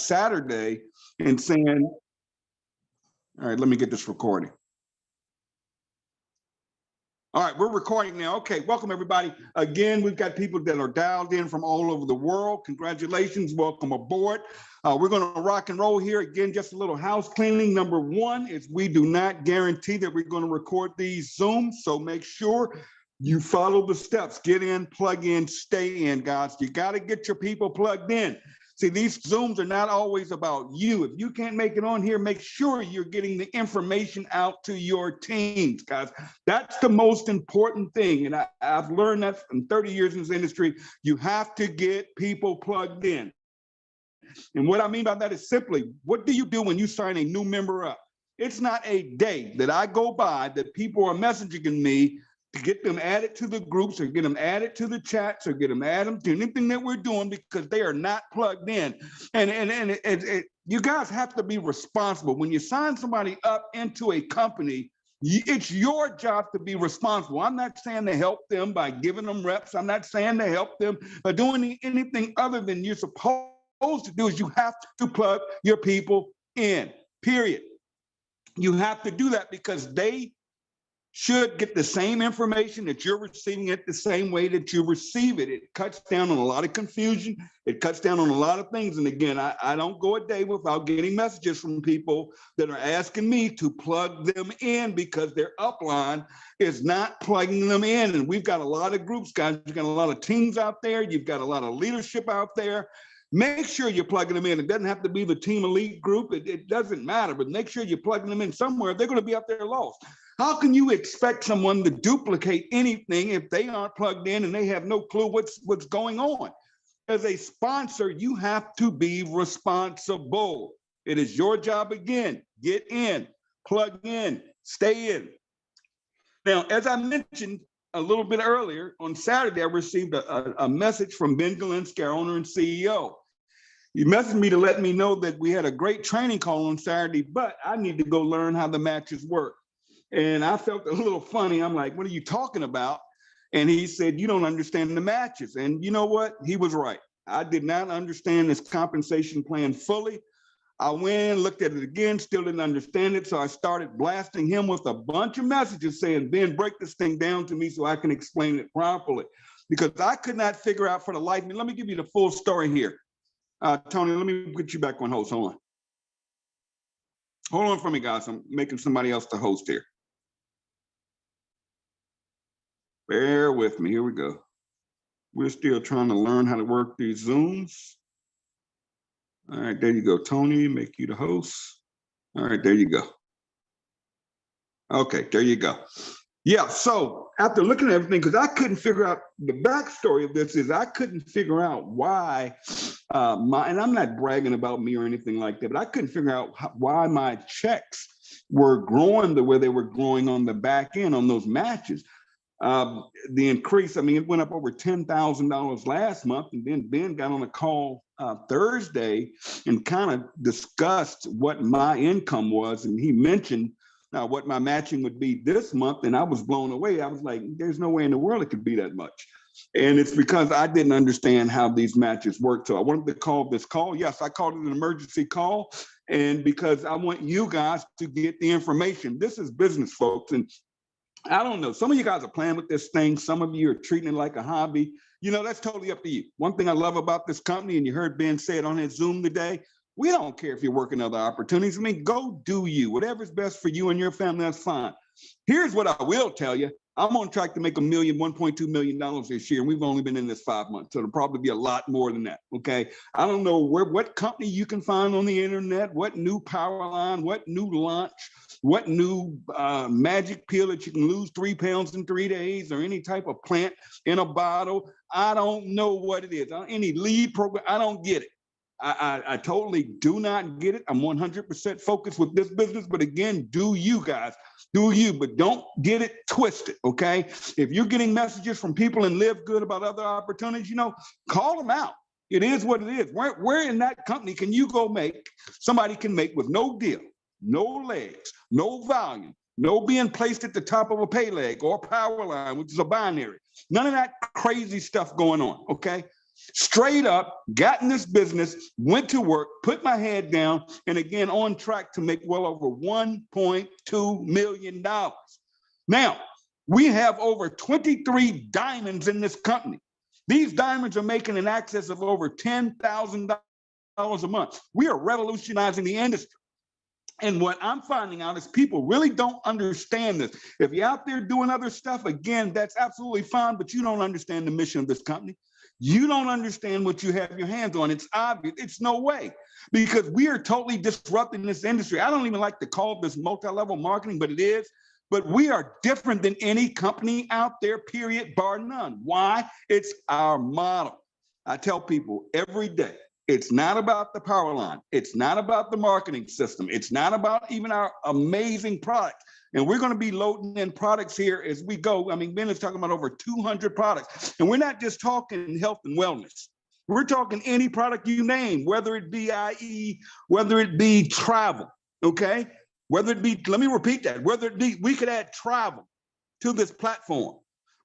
Saturday and saying, all right, let me get this recording. All right, we're recording now. Okay, welcome everybody. Again, we've got people that are dialed in from all over the world. Congratulations, welcome aboard. We're going to rock and roll here. Again, just a little house cleaning. Number one is we do not guarantee that we're going to record these Zooms, so make sure you follow the steps. Get in, plug in, stay in, guys. You got to get your people plugged in. See, these Zooms are not always about you. If you can't make it on here, make sure you're getting the information out to your teams, guys. That's the most important thing. And I've learned that from 30 years in this industry. You have to get people plugged in. And what I mean by that is simply, what do you do when you sign a new member up? It's not a day that I go by that people are messaging me to get them added to the groups or get them added to the chats or get them added to anything that we're doing because they are not plugged in. And you guys have to be responsible. When you sign somebody up into a company, it's your job to be responsible. I'm not saying to help them by giving them reps. I'm not saying to help them by doing anything other than you're supposed to do. Is you have to plug your people in, period. You have to do that because they should get the same information that you're receiving it the same way that you receive it. It cuts down on a lot of confusion. It cuts down on a lot of things. And again, I don't go a day without getting messages from people that are asking me to plug them in because their upline is not plugging them in. And we've got a lot of groups, guys. You've got a lot of teams out there. You've got a lot of leadership out there. Make sure you're plugging them in. It doesn't have to be the Team Elite group. It doesn't matter, but make sure you're plugging them in somewhere. They're going to be out there lost. How can you expect someone to duplicate anything if they aren't plugged in and they have no clue what's going on? As a sponsor, you have to be responsible. It is your job again. Get in, plug in, stay in. Now, as I mentioned a little bit earlier, on Saturday, I received a message from Ben Galinsky, our owner and CEO. He messaged me to let me know that we had a great training call on Saturday, but I need to go learn how the matches work. And I felt a little funny. I'm like, what are you talking about? And he said, you don't understand the matches. And you know what? He was right. I did not understand this compensation plan fully. I went in, looked at it again, still didn't understand it. So I started blasting him with a bunch of messages saying, Ben, break this thing down to me so I can explain it properly. Because I could not figure out for the life of me. Let me give you the full story here. Tony, let me get you back on host. Hold on. Hold on for me, guys. I'm making somebody else the host here. Bear with me. Here we go. We're still trying to learn how to work these Zooms. All right, there you go. Tony, make you the host. All right, there you go. Okay, there you go. Yeah, so after looking at everything, because I couldn't figure out, the backstory of this is I couldn't figure out why and I'm not bragging about me or anything like that, but I couldn't figure out why my checks were growing the way they were growing on the back end on those matches. The increase, I mean, it went up over $10,000 last month, and then Ben got on a call Thursday and kind of discussed what my income was, and he mentioned what my matching would be this month, and I was blown away. I was like, there's no way in the world it could be that much. And it's because I didn't understand how these matches work. So I wanted to call this call. Yes, I called it an emergency call, and because I want you guys to get the information. This is business, folks, and I don't know. Some of you guys are playing with this thing. Some of you are treating it like a hobby. You know, that's totally up to you. One thing I love about this company, and you heard Ben say it on his Zoom today, we don't care if you're working other opportunities. I mean, go do you. Whatever's best for you and your family, that's fine. Here's what I will tell you. I'm on track to make $1.2 million this year, and we've only been in this 5 months, so it'll probably be a lot more than that, okay? I don't know what company you can find on the internet, what new power line, what new launch, what new magic pill that you can lose 3 pounds in 3 days, or any type of plant in a bottle. I don't know what it is. Any lead program, I don't get it. I totally do not get it. I'm 100% focused with this business, but again, do you guys, do you, but don't get it twisted, okay? If you're getting messages from people in LiveGood about other opportunities, you know, call them out. It is what it is. Where in that company can you go make, somebody can make with no deal, no legs, no volume, no being placed at the top of a pay leg or power line, which is a binary. None of that crazy stuff going on, okay? straight up, got in this business, went to work, put my head down, and again, on track to make well over $1.2 million. Now, we have over 23 diamonds in this company. These diamonds are making an excess of over $10,000 a month. We are revolutionizing the industry. And what I'm finding out is people really don't understand this. If you're out there doing other stuff, again, that's absolutely fine, but you don't understand the mission of this company. You don't understand what you have your hands on. It's obvious. It's no way, because we are totally disrupting this industry. I don't even like to call this multi-level marketing, but it is. But we are different than any company out there, period, bar none. Why? It's our model. I tell people every day, it's not about the power line. It's not about the marketing system. It's not about even our amazing products. And we're going to be loading in products here as we go. I mean, Ben is talking about over 200 products. And we're not just talking health and wellness. We're talking any product you name, whether it be IE, whether it be travel, okay? Whether it be, let me repeat that, whether it be, we could add travel to this platform.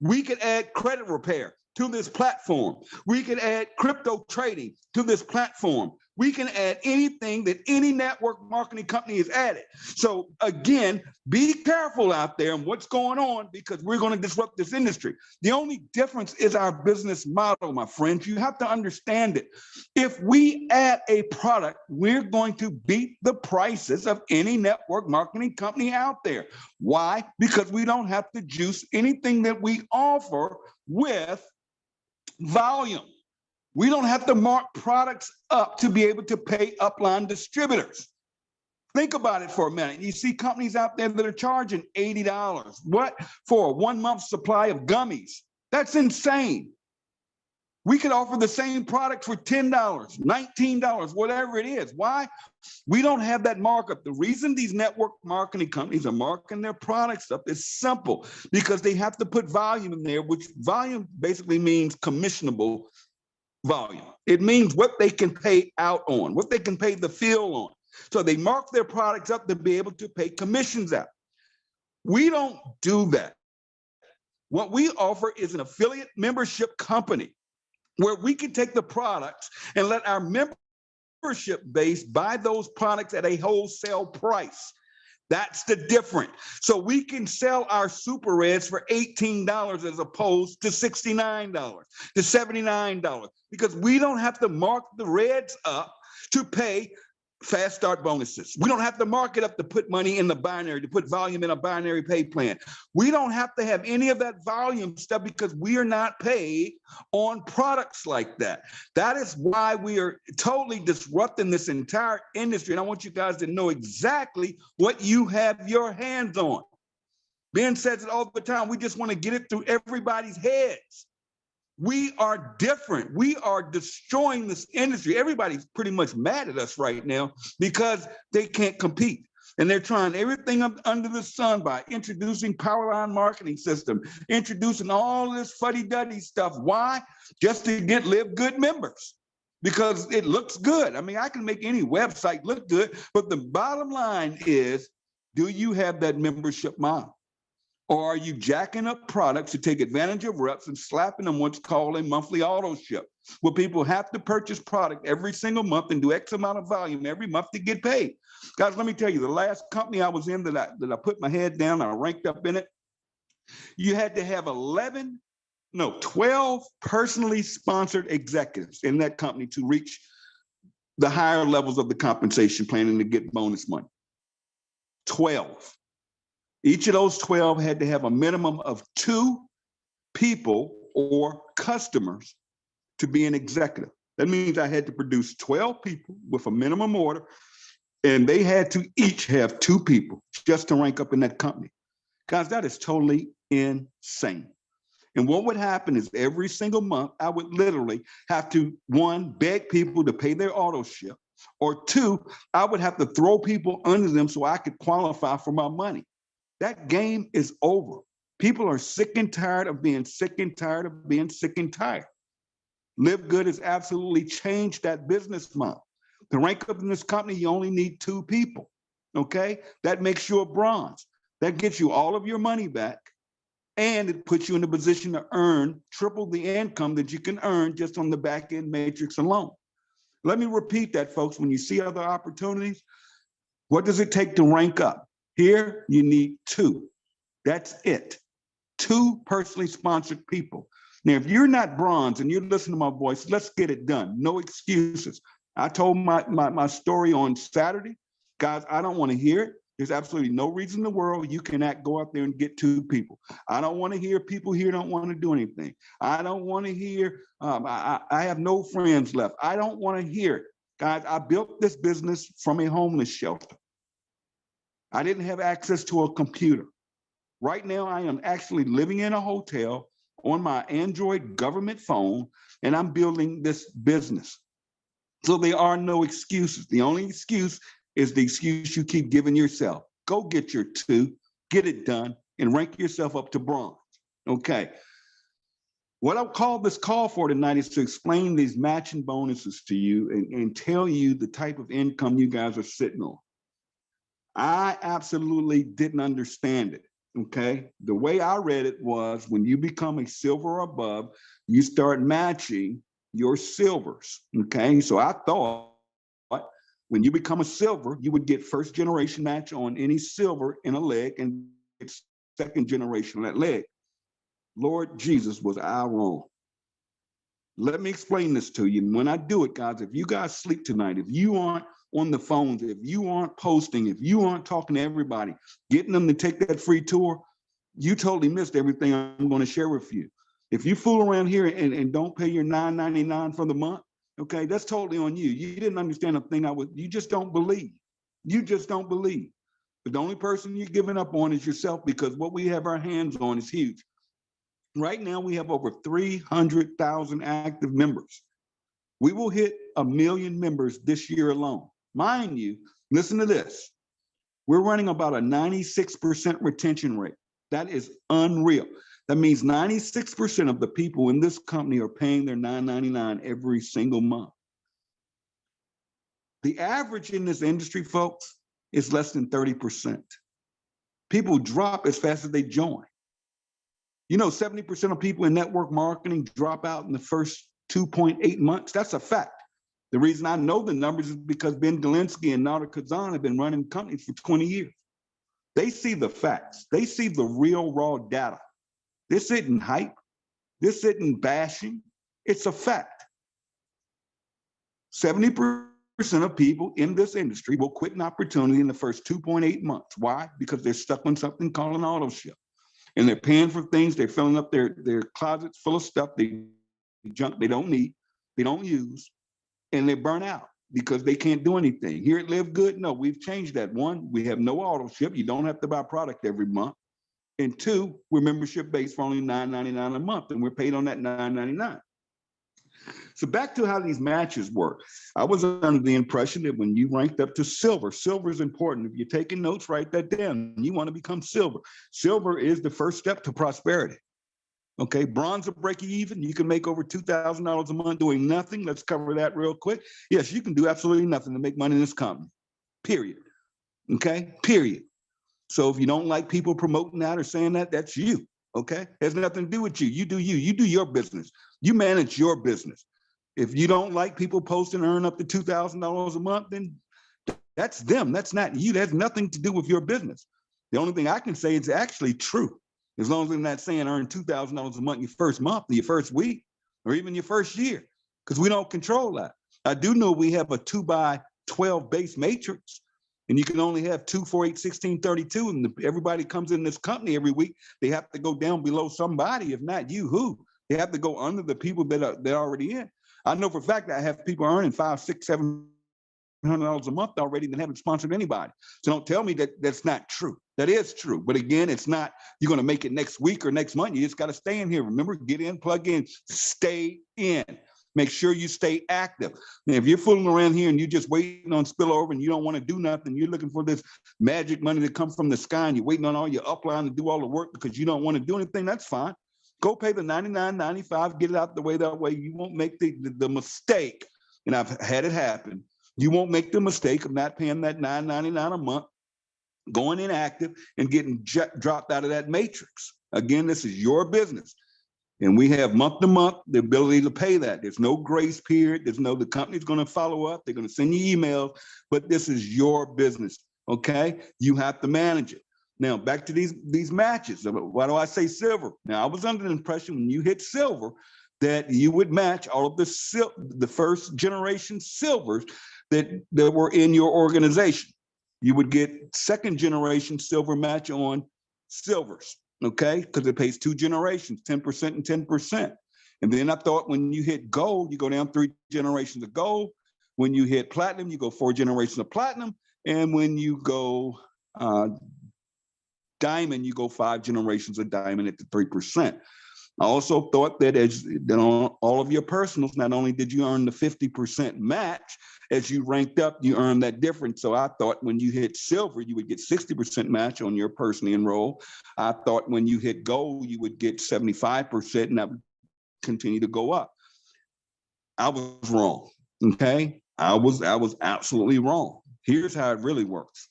We could add credit repair to this platform. We can add crypto trading to this platform. We can add anything that any network marketing company has added. So again, be careful out there and what's going on, because we're going to disrupt this industry. The only difference is our business model, my friends. You have to understand it. If we add a product, we're going to beat the prices of any network marketing company out there. Why? Because we don't have to juice anything that we offer with volume. We don't have to mark products up to be able to pay upline distributors. Think about it for a minute. You see companies out there that are charging $80. What? For a 1 month supply of gummies. That's insane. We could offer the same product for $10, $19, whatever it is. Why? We don't have that markup. The reason these network marketing companies are marking their products up is simple, because they have to put volume in there, which volume basically means commissionable volume. It means what they can pay out on, what they can pay the field on. So they mark their products up to be able to pay commissions out. We don't do that. What we offer is an affiliate membership company where we can take the products and let our membership base buy those products at a wholesale price. That's the difference. So we can sell our super reds for $18 as opposed to $69, to $79, because we don't have to mark the reds up to pay fast start bonuses. We don't have to mark it up to put money in the binary, to put volume in a binary pay plan. We don't have to have any of that volume stuff, because we are not paid on products like that. That is why we are totally disrupting this entire industry. And I want you guys to know exactly what you have your hands on. Ben says it all the time. We just want to get it through everybody's heads. We are different. We are destroying this industry. Everybody's pretty much mad at us right now because they can't compete. And they're trying everything up under the sun by introducing power line marketing system, introducing all this fuddy-duddy stuff. Why? Just to get LiveGood members, because it looks good. I mean, I can make any website look good, but the bottom line is, do you have that membership model? Or are you jacking up products to take advantage of reps and slapping them what's called a monthly auto ship, where people have to purchase product every single month and do X amount of volume every month to get paid? Guys, let me tell you, the last company I was in that I put my head down, I ranked up in it, you had to have 12 personally sponsored executives in that company to reach the higher levels of the compensation plan and to get bonus money. 12. Each of those 12 had to have a minimum of 2 people or customers to be an executive. That means I had to produce 12 people with a minimum order, and they had to each have 2 people just to rank up in that company. Guys, that is totally insane. And what would happen is every single month, I would literally have to, 1, beg people to pay their auto ship, or 2, I would have to throw people under them so I could qualify for my money. That game is over. People are sick and tired of being sick and tired of being sick and tired. LiveGood has absolutely changed that business model. To rank up in this company, you only need 2 people, okay? That makes you a bronze. That gets you all of your money back. and it puts you in a position to earn triple the income that you can earn just on the back end matrix alone. Let me repeat that, folks. When you see other opportunities, what does it take to rank up? Here, you need 2. That's it. 2 personally sponsored people. Now, if you're not bronze and you're listening to my voice, let's get it done. No excuses. I told my story on Saturday. Guys, I don't want to hear it. There's absolutely no reason in the world you cannot go out there and get 2 people. I don't want to hear people here don't want to do anything. I don't want to hear, I have no friends left. I don't want to hear it. Guys, I built this business from a homeless shelter. I didn't have access to a computer. Right now, I am actually living in a hotel on my Android government phone, and I'm building this business. So there are no excuses. The only excuse is the excuse you keep giving yourself. Go get your 2, get it done, and rank yourself up to bronze. Okay. What I'll call this call for tonight is to explain these matching bonuses to you and tell you the type of income you guys are sitting on. I absolutely didn't understand it. Okay. The way I read it was when you become a silver or above, you start matching your silvers. Okay. So I thought when you become a silver, you would get first generation match on any silver in a leg and it's second generation on that leg. Lord Jesus, was I wrong? Let me explain this to you. And when I do it, guys, if you guys sleep tonight, if you aren't on the phones, if you aren't posting, if you aren't talking to everybody, getting them to take that free tour, you totally missed everything I'm going to share with you. If you fool around here and don't pay your $9.99 for the month, okay, that's totally on you. You didn't understand a thing you just don't believe. You just don't believe. But the only person you're giving up on is yourself, because what we have our hands on is huge. Right now, we have over 300,000 active members. We will hit 1 million members this year alone. Mind you, listen to this. We're running about a 96% retention rate. That is unreal. That means 96% of the people in this company are paying their $9.99 every single month. The average in this industry, folks, is less than 30%. People drop as fast as they join. You know, 70% of people in network marketing drop out in the first 2.8 months. That's a fact. The reason I know the numbers is because Ben Galinsky and Nada Kazan have been running companies for 20 years. They see the facts. They see the real raw data. This isn't hype. This isn't bashing. It's a fact. 70% of people in this industry will quit an opportunity in the first 2.8 months. Why? Because they're stuck on something called an auto ship. And they're paying for things. They're filling up their closets full of stuff, junk they don't need, they don't use, and they burn out because they can't do anything. Here at LiveGood, no, we've changed that. 1, we have no auto ship. You don't have to buy product every month. And 2, we're membership based for only $9.99 a month, and we're paid on that $9.99. So back to how these matches work. I was under the impression that when you ranked up to silver, silver is important. If you're taking notes, write that down. You want to become silver. Silver is the first step to prosperity. Okay, bronze will break you even. You can make over $2,000 a month doing nothing. Let's cover that real quick. Yes, you can do absolutely nothing to make money in this company, period. Okay, period. So if you don't like people promoting that or saying that, that's you. Okay, it has nothing to do with you. You do you. You do your business. You manage your business. If you don't like people posting earn up to $2,000 a month, then that's them. That's not you. That has nothing to do with your business. The only thing I can say is actually true. As long as I'm not saying earn $2,000 a month your first month, your first week, or even your first year, because we don't control that. I do know we have a 2x12 base matrix, and you can only have 2, 4, 8, 16, 32. And everybody comes in this company every week, they have to go down below somebody. If not you, who? They have to go under the people that are already in. I know for a fact that I have people earning $500, $600, $700 a month already that haven't sponsored anybody. So don't tell me that that's not true. That is true. But again, it's not you're going to make it next week or next month. You just got to stay in here. Remember, get in, plug in, stay in. Make sure you stay active. Now, if you're fooling around here and you're just waiting on spillover and you don't want to do nothing, you're looking for this magic money to come from the sky and you're waiting on all your upline to do all the work because you don't want to do anything, that's fine. Go pay the $99.95, get it out the way. That way you won't make the mistake, and I've had it happen. You won't make the mistake of not paying that $9.99 a month, going inactive and getting dropped out of that matrix. Again, this is your business. And we have month to month, the ability to pay that. There's no grace period. There's no, the company's going to follow up. They're going to send you emails, but this is your business. Okay. You have to manage it. Now, back to these matches. Why do I say silver? Now, I was under the impression when you hit silver that you would match all of the first generation silvers that were in your organization. You would get second generation silver match on silvers. Okay, because it pays 2 generations, 10% and 10%. And then I thought when you hit gold, you go down 3 generations of gold. When you hit platinum, you go 4 generations of platinum. And when you go diamond, you go 5 generations of diamond at the 3%. I also thought that on all of your personals, not only did you earn the 50% match, as you ranked up, you earned that difference. So I thought when you hit silver, you would get 60% match on your personally enrolled. I thought when you hit gold, you would get 75%, and that would continue to go up. I was wrong. Okay, I was absolutely wrong. Here's how it really works.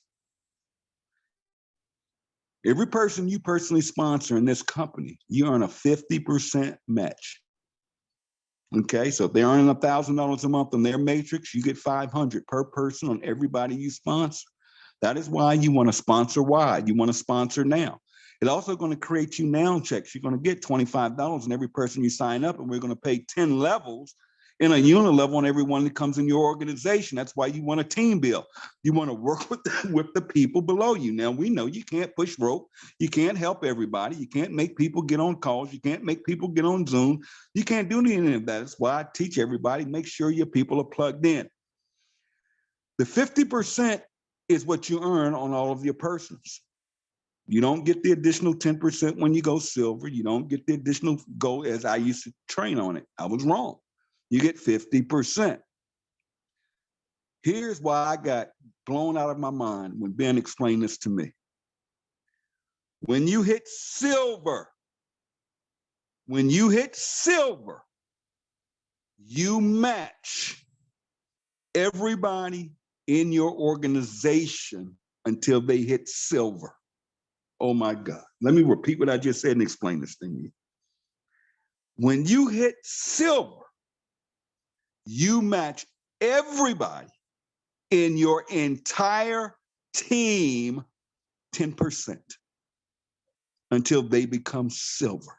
Every person you personally sponsor in this company, you earn a 50% match. Okay, so if they're earning $1,000 a month on their matrix, you get $500 per person on everybody you sponsor. That is why you want to sponsor wide. You want to sponsor now. It's also going to create you now checks. You're going to get $25 on every person you sign up, and we're going to pay 10 levels in a unit level on everyone that comes in your organization. That's why you want a team build. You want to work with the people below you. Now, we know you can't push rope. You can't help everybody. You can't make people get on calls. You can't make people get on Zoom. You can't do any of that. That's why I teach everybody, make sure your people are plugged in. The 50% is what you earn on all of your persons. You don't get the additional 10% when you go silver. You don't get the additional gold, as I used to train on it. I was wrong. You get 50%. Here's why I got blown out of my mind when Ben explained this to me. When you hit silver, you match everybody in your organization until they hit silver. Oh my God. Let me repeat what I just said and explain this thing to you. When you hit silver, you match everybody in your entire team 10% until they become silver.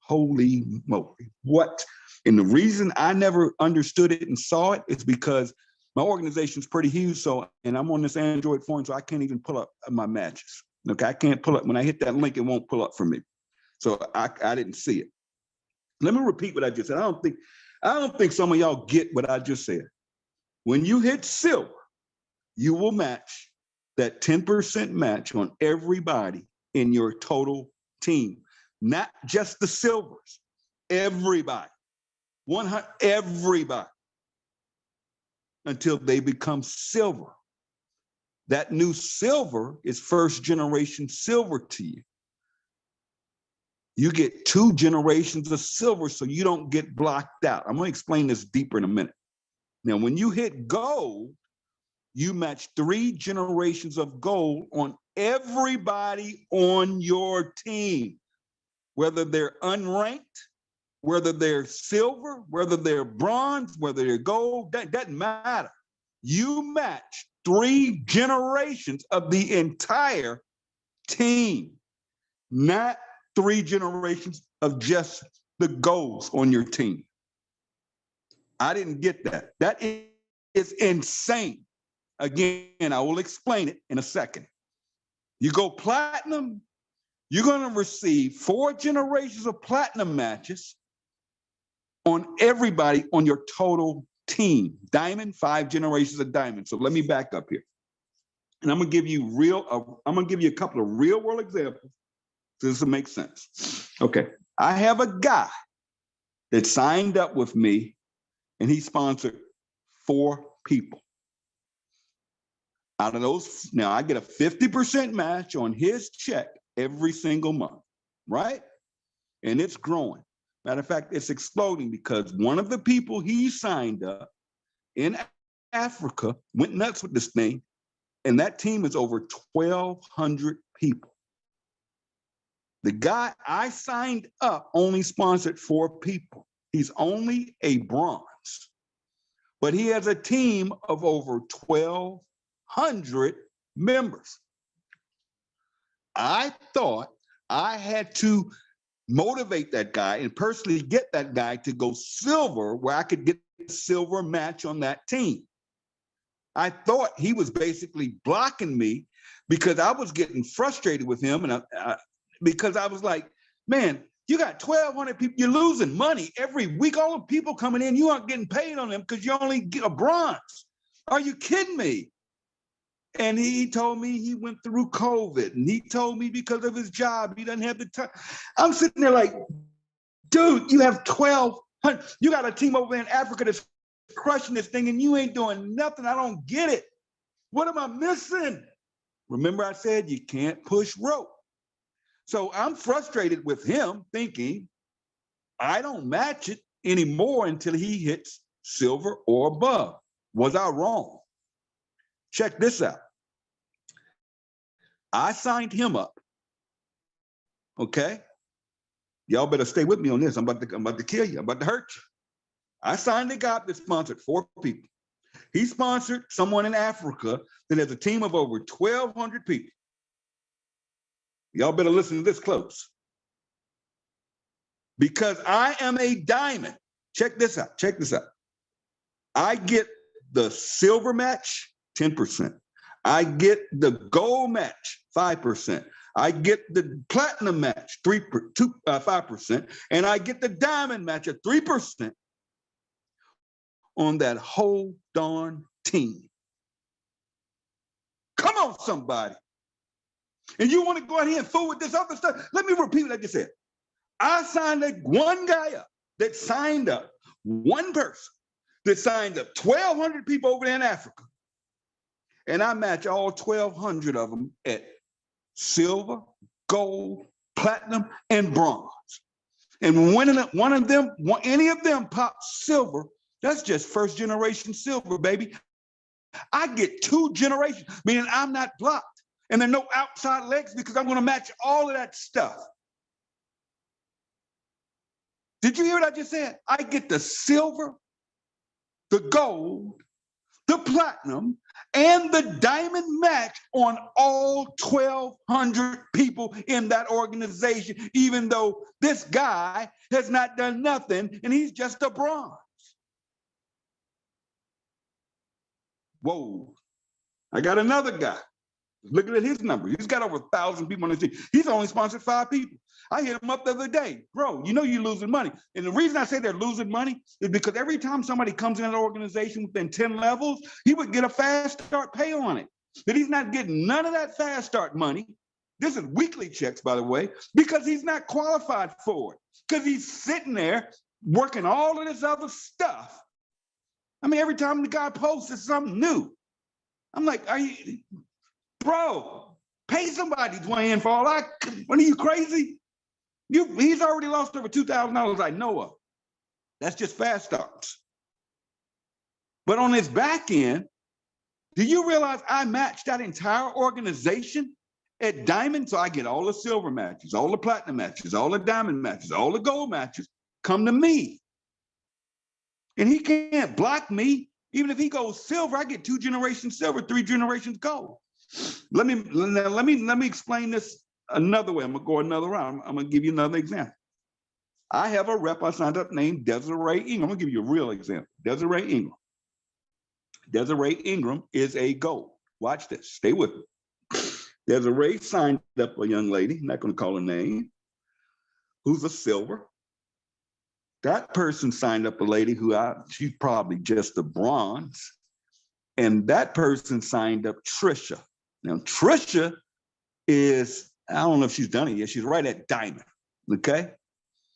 Holy moly, what? And the reason I never understood it and saw it is because my organization's pretty huge, so, and I'm on this Android phone, so I can't even pull up my matches. Okay, I can't pull up. When I hit that link, it won't pull up for me. So I didn't see it. Let me repeat what I just said. I don't think some of y'all get what I just said. When you hit silver, you will match that 10% match on everybody in your total team, not just the silvers, everybody, everybody, until they become silver. That new silver is first generation silver to you. You get 2 generations of silver, so you don't get blocked out. I'm going to explain this deeper in a minute. Now, when you hit gold, you match 3 generations of gold on everybody on your team, whether they're unranked, whether they're silver, whether they're bronze, whether they're gold, that doesn't matter. You match 3 generations of the entire team, not 3 generations of just the golds on your team. I didn't get that. That is insane. Again, I will explain it in a second. You go platinum, you're going to receive 4 generations of platinum matches on everybody on your total team. Diamond, 5 generations of diamond. So let me back up here. And I'm going to give you a couple of real world examples. So this will make sense. Okay. I have a guy that signed up with me and he sponsored 4 people. Out of those, now I get a 50% match on his check every single month, right? And it's growing. Matter of fact, it's exploding because one of the people he signed up in Africa went nuts with this thing, and that team is over 1,200 people. The guy I signed up only sponsored 4 people. He's only a bronze, but he has a team of over 1,200 members. I thought I had to motivate that guy and personally get that guy to go silver where I could get a silver match on that team. I thought he was basically blocking me because I was getting frustrated with him, and because I was like, man, you got 1,200 people, you're losing money every week. All the people coming in, you aren't getting paid on them because you only get a bronze. Are you kidding me? And he told me he went through COVID, and he told me because of his job, he doesn't have the time. I'm sitting there like, dude, you have 1,200. You got a team over there in Africa that's crushing this thing, and you ain't doing nothing. I don't get it. What am I missing? Remember I said you can't push rope. So I'm frustrated with him thinking I don't match it anymore until he hits silver or above. Was I wrong? Check this out. I signed him up. Okay? Y'all better stay with me on this. I'm about to kill you. I'm about to hurt you. I signed the guy that sponsored 4 people. He sponsored someone in Africa that has a team of over 1,200 people. Y'all better listen to this close. Because I am a diamond. Check this out. Check this out. I get the silver match, 10%. I get the gold match, 5%. I get the platinum match, 5%. And I get the diamond match at 3% on that whole darn team. Come on, somebody. And you want to go out here and fool with this other stuff? Let me repeat what I just said. I signed one guy up that signed up, one person that signed up 1,200 people over there in Africa. And I match all 1,200 of them at silver, gold, platinum, and bronze. And when any of them pops silver, that's just first generation silver, baby. I get 2 generations, meaning I'm not blocked. And there are no outside legs because I'm going to match all of that stuff. Did you hear what I just said? I get the silver, the gold, the platinum, and the diamond match on all 1,200 people in that organization, even though this guy has not done nothing and he's just a bronze. Whoa. I got another guy. Looking at his number. He's got over 1,000 people on his team. He's only sponsored 5 people. I hit him up the other day. Bro, you know you're losing money. And the reason I say they're losing money is because every time somebody comes in an organization within 10 levels, he would get a fast start pay on it. But he's not getting none of that fast start money. This is weekly checks, by the way, because he's not qualified for it. Because he's sitting there working all of this other stuff. I mean, every time the guy posts, it's something new. I'm like, bro, pay somebody $20 for all I. What are you crazy? He's already lost over $2,000 I know of. That's just fast starts. But on his back end, do you realize I matched that entire organization at diamond? So I get all the silver matches, all the platinum matches, all the diamond matches, all the gold matches come to me. And he can't block me. Even if he goes silver, I get 2 generations silver, 3 generations gold. Let me explain this another way. I'm gonna go another round. I'm gonna give you another example. I have a rep I signed up named Desiree Ingram. I'm gonna give you a real example. Desiree Ingram. Desiree Ingram is a gold. Watch this. Stay with me. Desiree signed up a young lady, I'm not gonna call her name, who's a silver. That person signed up a lady she's probably just a bronze. And that person signed up Trisha. Now, Trisha is, I don't know if she's done it yet. She's right at diamond, okay?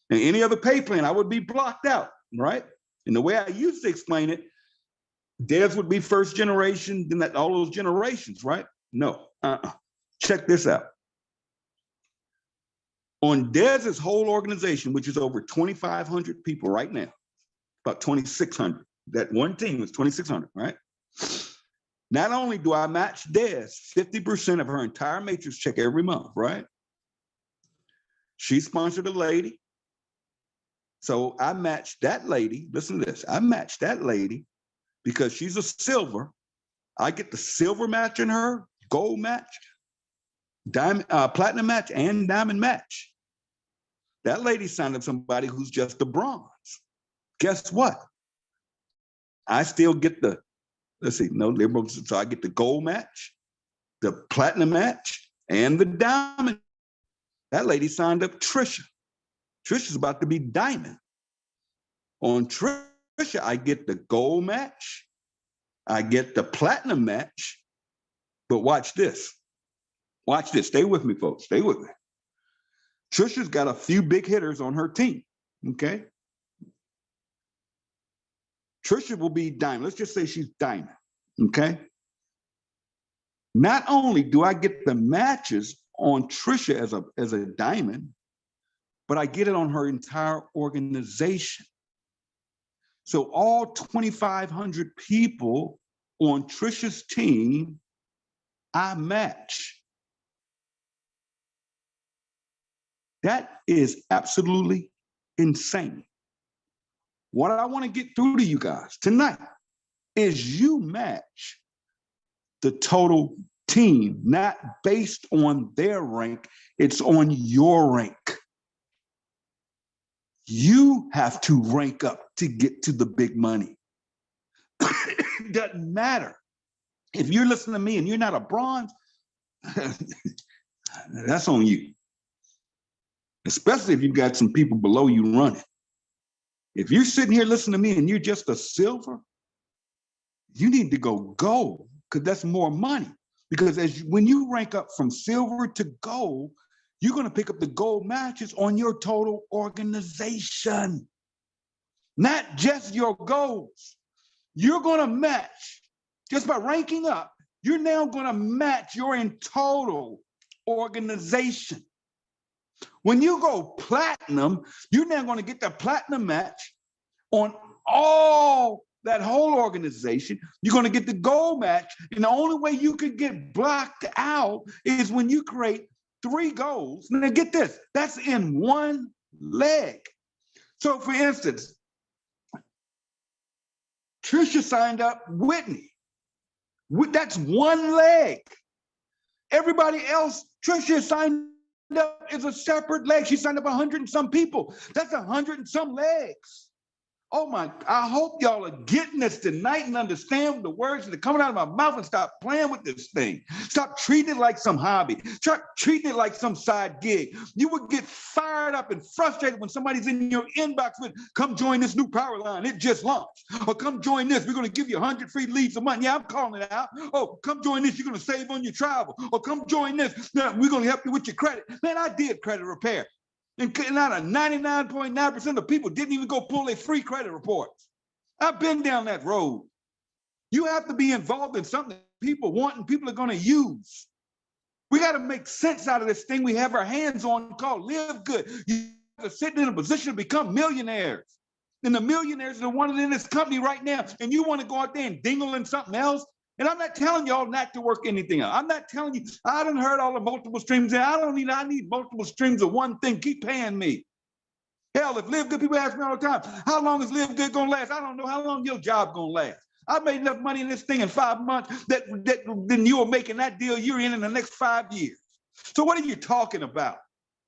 And any other pay plan, I would be blocked out, right? And the way I used to explain it, Des would be first generation, then all those generations, right? No, Check this out. On Des's whole organization, which is over 2,500 people right now, about 2,600. That one team is 2,600, right? Not only do I match Des 50% of her entire matrix check every month, right? She sponsored a lady. So I matched that lady. Listen to this. I matched that lady because she's a silver. I get the silver match in her, gold match, diamond, platinum match, and diamond match. That lady signed up somebody who's just a bronze. Guess what? I still get the, let's see, no, so I get the gold match, the platinum match, and the diamond. That lady signed up Trisha. Trisha's about to be diamond. On Trisha, I get the gold match, I get the platinum match, but watch this. Watch this. Stay with me, folks. Stay with me. Trisha's got a few big hitters on her team, okay? Trisha will be diamond. Let's just say she's diamond, okay? Not only do I get the matches on Trisha as a diamond, but I get it on her entire organization. So all 2,500 people on Trisha's team, I match. That is absolutely insane. What I want to get through to you guys tonight is you match the total team, not based on their rank, it's on your rank. You have to rank up to get to the big money. It doesn't matter. If you're listening to me and you're not a bronze, that's on you. Especially if you've got some people below you running. If you're sitting here listening to me and you're just a silver, you need to go gold, because that's more money. Because when you rank up from silver to gold, you're going to pick up the gold matches on your total organization, not just your goals. You're going to match, just by ranking up, you're now going to match your in total organization. When you go platinum, you're now going to get the platinum match on all that whole organization. You're going to get the gold match. And the only way you could get blocked out is when you create 3 goals. Now get this, that's in one leg. So for instance, Trisha signed up Whitney. That's one leg. Everybody else, Trisha signed up is a separate leg. She signed up 100 and some people. That's 100 and some legs. Oh my, I hope y'all are getting this tonight and understand the words that are coming out of my mouth and stop playing with this thing. Stop treating it like some hobby. Stop treating it like some side gig. You would get fired up and frustrated when somebody's in your inbox with, come join this new power line, it just launched. Or come join this, we're gonna give you 100 free leads a month. Yeah, I'm calling it out. Oh, come join this, you're gonna save on your travel. Or come join this, now we're gonna help you with your credit. Man, I did credit repair. And out of 99.9% of people didn't even go pull their free credit reports. I've been down that road. You have to be involved in something that people want and people are going to use. We got to make sense out of this thing we have our hands on called Live Good. You are sitting in a position to become millionaires. And the millionaires are wanted in this company right now. And you want to go out there and dingle in something else. And I'm not telling y'all not to work anything out. I'm not telling you, I done heard all the multiple streams. I need multiple streams of one thing. Keep paying me. Hell, if Live Good, people ask me all the time, how long is Live Good gonna last? I don't know how long your job gonna last. I made enough money in this thing in 5 months that then you are making that deal you're in the next 5 years. So what are you talking about?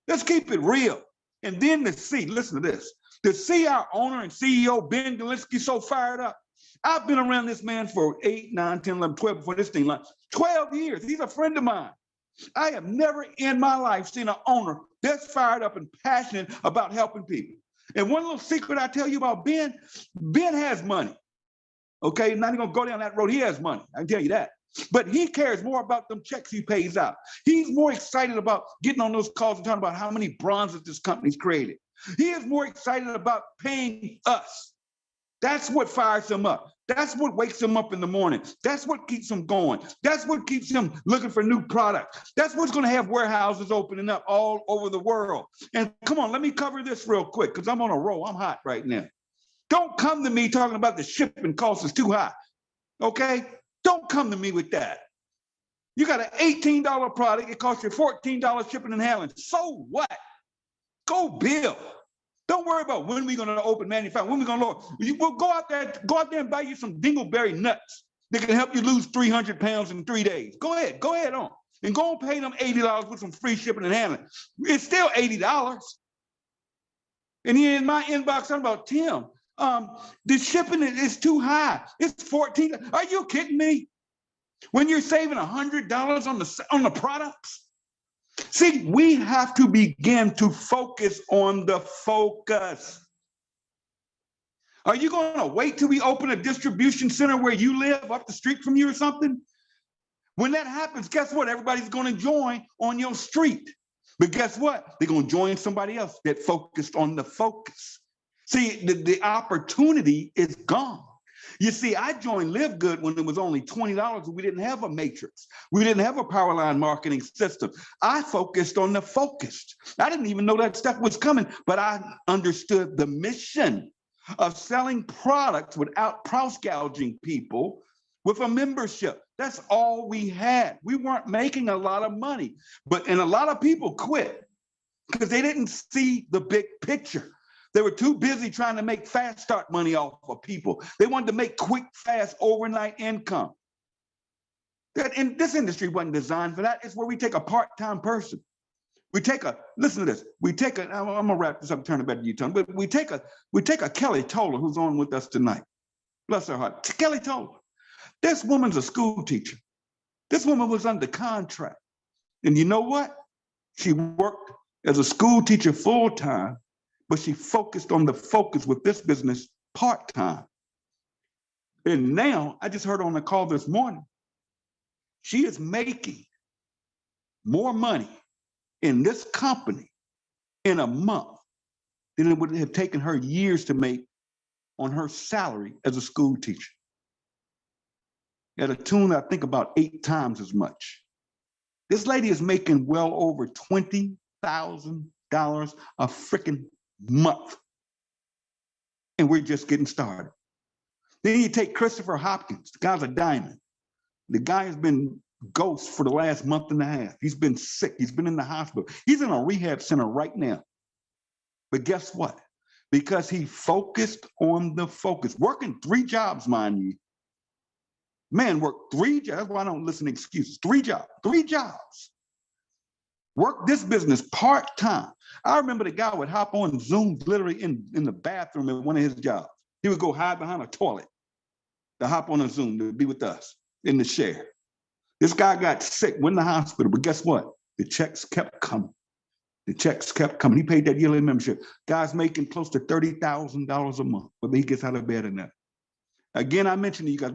Let's keep it real. And then to see, listen to this, to see our owner and CEO, Ben Galinsky, so fired up. I've been around this man for 8, 9, 10, 11, 12 before this thing launched. 12 years. He's a friend of mine. I have never in my life seen an owner that's fired up and passionate about helping people. And one little secret I tell you about Ben has money. Okay, not even gonna go down that road. He has money. I can tell you that. But he cares more about them checks he pays out. He's more excited about getting on those calls and talking about how many bronzes this company's created. He is more excited about paying us. That's what fires him up. That's what wakes him up in the morning. That's what keeps him going. That's what keeps him looking for new products. That's what's going to have warehouses opening up all over the world. And come on, let me cover this real quick because I'm on a roll. I'm hot right now. Don't come to me talking about the shipping cost is too high. Okay? Don't come to me with that. You got an $18 product, it costs you $14 shipping and handling. So what? Go build. Don't worry about when we're going to open manufacturing, when we're going to lower. We'll go out there and buy you some dingleberry nuts that can help you lose 300 pounds in 3 days. Go ahead on. And go and pay them $80 with some free shipping and handling. It's still $80. And here in my inbox, I'm about, Tim, the shipping is too high. It's $14. Are you kidding me? When you're saving $100 on the products? See, we have to begin to focus on the focus. Are you going to wait till we open a distribution center where you live up the street from you or something? When that happens, guess what? Everybody's going to join on your street. But guess what? They're going to join somebody else that focused on the focus. See, the opportunity is gone. You see, I joined LiveGood when it was only $20 and we didn't have a matrix. We didn't have a power line marketing system. I focused on the focused. I didn't even know that stuff was coming, but I understood the mission of selling products without price gouging people with a membership. That's all we had. We weren't making a lot of money, and a lot of people quit because they didn't see the big picture. They were too busy trying to make fast start money off of people. They wanted to make quick, fast, overnight income. And this industry wasn't designed for that. It's where we take a part-time person. Listen to this. I'm gonna wrap this up, turn it back to you, Tom. But we take a Kelly Toller who's on with us tonight. Bless her heart. Kelly Toller. This woman's a school teacher. This woman was under contract. And you know what? She worked as a school teacher full-time, but she focused on the focus with this business part-time. And now, I just heard on the call this morning, she is making more money in this company in a month than it would have taken her years to make on her salary as a school teacher. At a tune, I think about 8 times as much. This lady is making well over $20,000 a freaking month. And we're just getting started. Then you take Christopher Hopkins, the guy's a diamond. The guy has been ghost for the last month and a half. He's been sick, he's been in the hospital. He's in a rehab center right now. But guess what? Because he focused on the focus, working 3 jobs, mind you. Man worked 3 jobs, that's why I don't listen to excuses. 3 jobs. Work this business part-time. I remember the guy would hop on Zoom literally in the bathroom at one of his jobs. He would go hide behind a toilet to hop on a Zoom to be with us in the share. This guy got sick, went in the hospital, but guess what? The checks kept coming. The checks kept coming. He paid that yearly membership. Guy's making close to $30,000 a month, whether he gets out of bed or not. Again, I mentioned to you guys,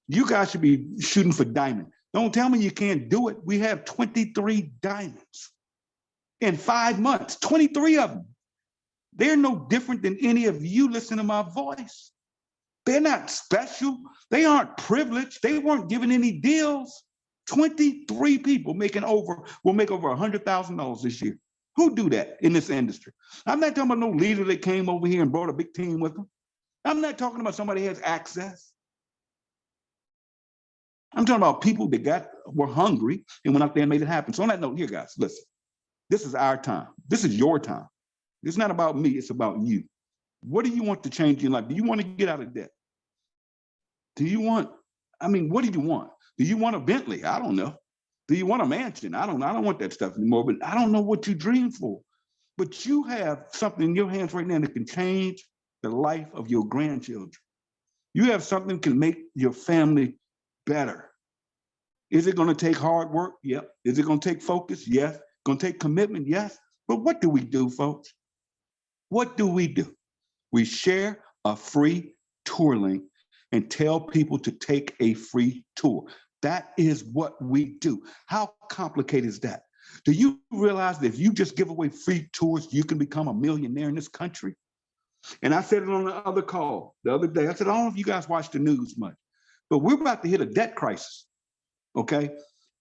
you guys should be shooting for diamond. Don't tell me you can't do it. We have 23 diamonds in 5 months, 23 of them. They're no different than any of you listening to my voice. They're not special. They aren't privileged. They weren't given any deals. 23 people will make over $100,000 this year. Who do that in this industry? I'm not talking about no leader that came over here and brought a big team with them. I'm not talking about somebody who has access. I'm talking about people that were hungry and went out there and made it happen. So on that note, here, guys, listen. This is our time. This is your time. It's not about me. It's about you. What do you want to change in your life? Do you want to get out of debt? What do you want? Do you want a Bentley? I don't know. Do you want a mansion? I don't know. I don't want that stuff anymore, but I don't know what you dream for. But you have something in your hands right now that can change the life of your grandchildren. You have something that can make your family better. Is it going to take hard work? Yep. Is it going to take focus? Yes. Going to take commitment? Yes. But what do we do, folks? What do? We share a free tour link and tell people to take a free tour. That is what we do. How complicated is that? Do you realize that if you just give away free tours, you can become a millionaire in this country? And I said it on the other call the other day. I said, I don't know if you guys watch the news much, but we're about to hit a debt crisis, okay?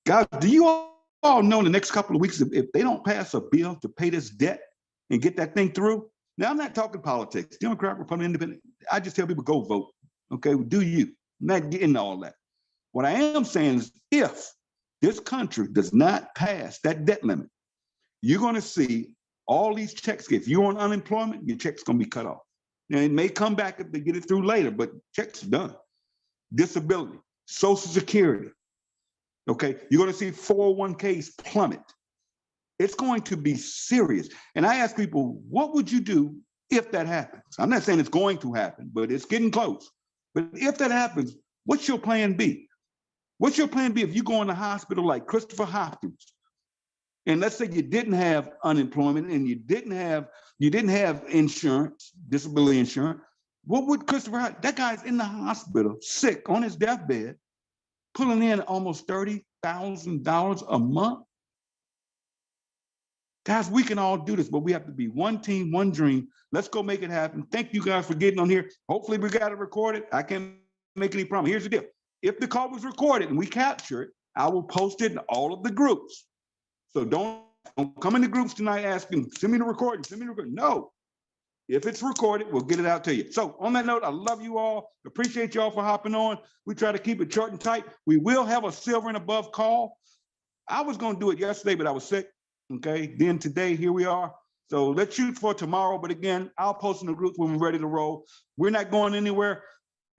Guys, do you all know in the next couple of weeks, if they don't pass a bill to pay this debt and get that thing through? Now, I'm not talking politics, Democrat, Republican, Independent. I just tell people, go vote, okay? Do you. I'm not getting all that. What I am saying is if this country does not pass that debt limit, you're going to see all these checks. If you're on unemployment, your check's going to be cut off. And it may come back if they get it through later, but check's done. Disability, Social Security. Okay, you're going to see 401ks plummet. It's going to be serious. And I ask people, what would you do if that happens? I'm not saying it's going to happen, but it's getting close. But if that happens, what's your plan B? What's your plan B if you go in the hospital like Christopher Hopkins, and let's say you didn't have unemployment and you didn't have insurance, disability insurance? What would Christopher? That guy's in the hospital, sick, on his deathbed, pulling in almost $30,000 a month. Guys, we can all do this, but we have to be one team, one dream. Let's go make it happen. Thank you guys for getting on here. Hopefully we got it recorded. I can't make any promise. Here's the deal. If the call was recorded and we capture it, I will post it in all of the groups. So don't come in the groups tonight asking, send me the recording, send me the recording. No. If it's recorded, we'll get it out to you. So on that note, I love you all. Appreciate y'all for hopping on. We try to keep it short and tight. We will have a silver and above call. I was going to do it yesterday, but I was sick. Okay. Then today, here we are. So let's shoot for tomorrow. But again, I'll post in the group when we're ready to roll. We're not going anywhere.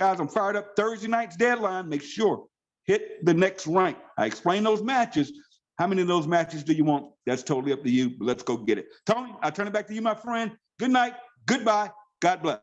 Guys, I'm fired up. Thursday night's deadline. Make sure, hit the next rank. I explained those matches. How many of those matches do you want? That's totally up to you. But let's go get it. Tony, I turn it back to you, my friend. Good night. Goodbye. God bless.